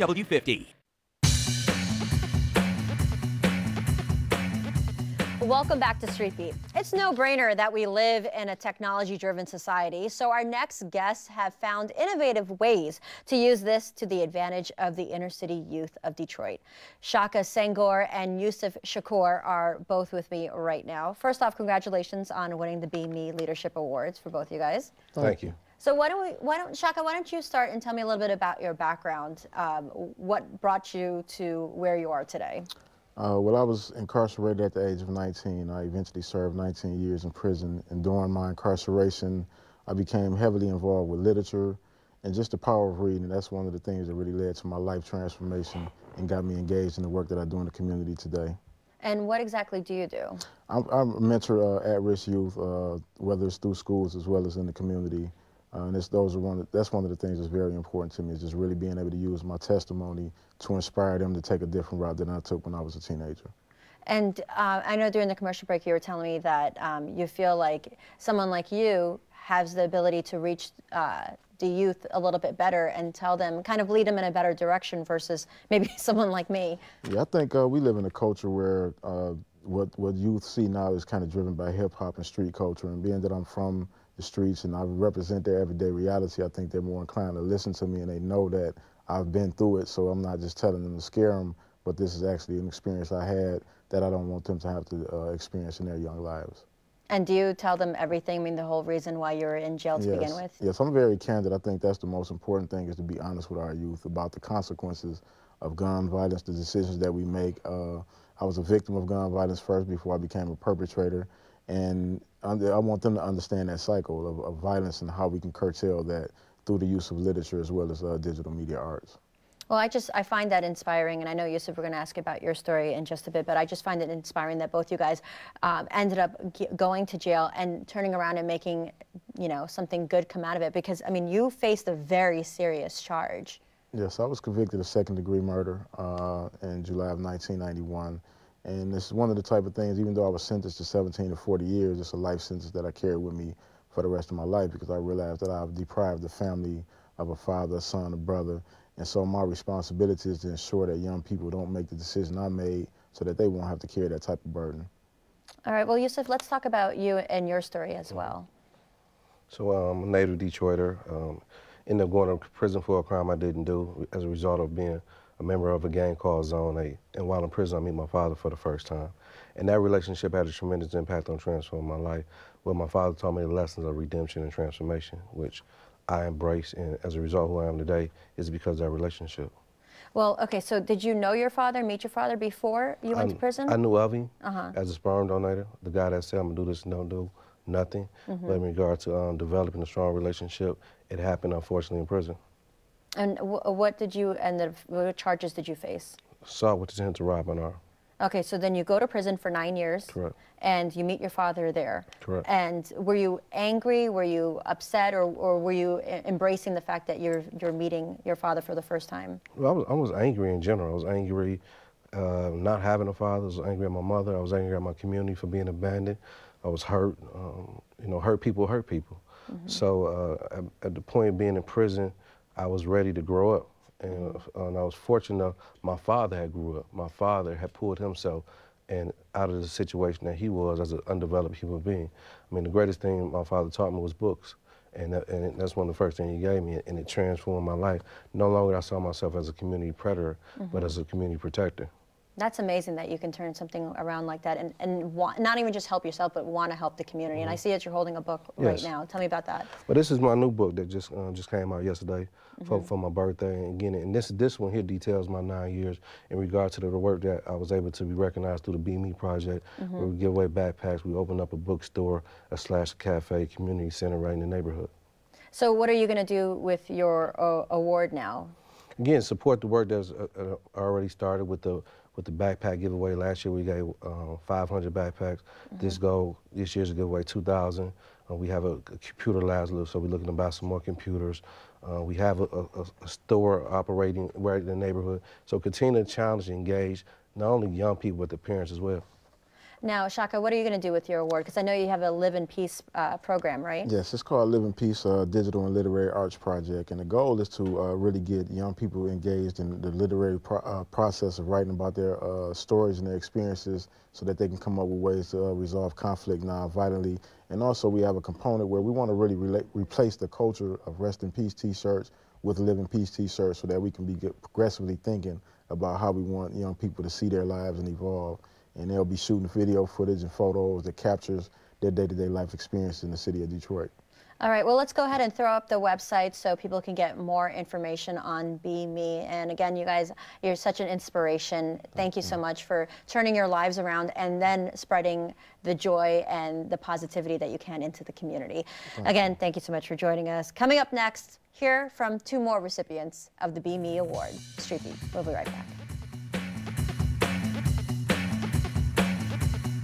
W50. Welcome back to Street Beat. It's no brainer that we live in a technology-driven society, so our next guests have found innovative ways to use this to the advantage of the inner-city youth of Detroit. Shaka Senghor and Yusuf Shakur are both with me right now. First off, congratulations on winning the BME Leadership Awards for both of you guys. Thank you. So Shaka, why don't you start and tell me a little bit about your background? What brought you to where you are today? Well, I was incarcerated at the age of 19. I eventually served 19 years in prison, and during my incarceration, I became heavily involved with literature and just the power of reading. That's one of the things that really led to my life transformation and got me engaged in the work that I do in the community today. And what exactly do you do? I mentor at-risk youth, whether it's through schools as well as in the community. And that's one of the things that's very important to me, is just really being able to use my testimony to inspire them to take a different route than I took when I was a teenager. And I know during the commercial break you were telling me that you feel like someone like you has the ability to reach the youth a little bit better and tell them, kind of lead them in a better direction versus maybe someone like me. Yeah, I think we live in a culture where what youth see now is kind of driven by hip-hop and street culture, and being that I'm from the streets and I represent their everyday reality, I think they're more inclined to listen to me, and they know that I've been through it, so I'm not just telling them to scare them, but this is actually an experience I had that I don't want them to have to experience in their young lives. And do you tell them everything, I mean the whole reason why you were in jail to begin with? Yes, I'm very candid. I think that's the most important thing, is to be honest with our youth about the consequences of gun violence, the decisions that we make. I was a victim of gun violence first before I became a perpetrator, and I want them to understand that cycle of violence and how we can curtail that through the use of literature as well as digital media arts. Well, I find that inspiring, and I know, Yusuf, we're going to ask about your story in just a bit, but I just find it inspiring that both you guys ended up going to jail and turning around and making, you know, something good come out of it, because, I mean, you faced a very serious charge. Yes, I was convicted of second-degree murder in July of 1991. And this is one of the type of things, even though I was sentenced to 17 to 40 years, it's a life sentence that I carry with me for the rest of my life, because I realized that I've deprived the family of a father, a son, a brother. And so my responsibility is to ensure that young people don't make the decision I made so that they won't have to carry that type of burden. All right, well, Yusuf, let's talk about you and your story as well. So I'm a native Detroiter. Ended up going to prison for a crime I didn't do as a result of being a member of a gang called Zone 8. And while in prison, I meet my father for the first time. And that relationship had a tremendous impact on transforming my life, where my father taught me the lessons of redemption and transformation, which I embrace, and as a result, who I am today is because of that relationship. Well, okay, so did you know your father, meet your father before you went to prison? I knew of him as a sperm donor, the guy that said, I'm gonna do this and don't do nothing. But in regard to developing a strong relationship, it happened, unfortunately, in prison. And what did you what charges did you face? Assault with intent to rob an arm. Okay, so then you go to prison for 9 years. Correct. And you meet your father there. Correct. And were you angry? Were you upset? Or were you embracing the fact that you're meeting your father for the first time? Well, I was angry in general. I was angry not having a father. I was angry at my mother. I was angry at my community for being abandoned. I was hurt. You know, hurt people hurt people. So at the point of being in prison, I was ready to grow up. And I was fortunate my father had grew up. My father had pulled himself out of the situation that he was as an undeveloped human being. I mean, the greatest thing my father taught me was books. And that's one of the first things he gave me, and it transformed my life. No longer I saw myself as a community predator, but as a community protector. That's amazing that you can turn something around like that and not even just help yourself, but want to help the community. And I see that you're holding a book right now. Tell me about that. Well, this is my new book that just came out yesterday for my birthday. And again, and this one here details my 9 years in regard to the work that I was able to be recognized through the BME project, where we give away backpacks. We opened up a bookstore, a cafe, community center right in the neighborhood. So what are you going to do with your award now? Again, support the work that's already started with the backpack giveaway. Last year we gave 500 backpacks. This year's a giveaway 2,000. We have a computer labs, so we're looking to buy some more computers. We have a store operating right in the neighborhood. So continue to challenge and engage not only young people, but the parents as well. Now, Shaka, what are you going to do with your award? Because I know you have a Live in Peace program, right? Yes, it's called Live in Peace Digital and Literary Arts Project, and the goal is to really get young people engaged in the literary process of writing about their stories and their experiences so that they can come up with ways to resolve conflict non-violently. And also we have a component where we want to really replace the culture of Rest in Peace t-shirts with Live in Peace t-shirts so that we can be progressively thinking about how we want young people to see their lives and evolve. And they'll be shooting video footage and photos that captures their day-to-day life experience in the city of Detroit. All right, well, let's go ahead and throw up the website so people can get more information on BME. And again, you guys, you're such an inspiration. Thank you so much for turning your lives around and then spreading the joy and the positivity that you can into the community. Again, thank you so much for joining us. Coming up next, hear from two more recipients of the BME Award. Street Beat. We'll be right back.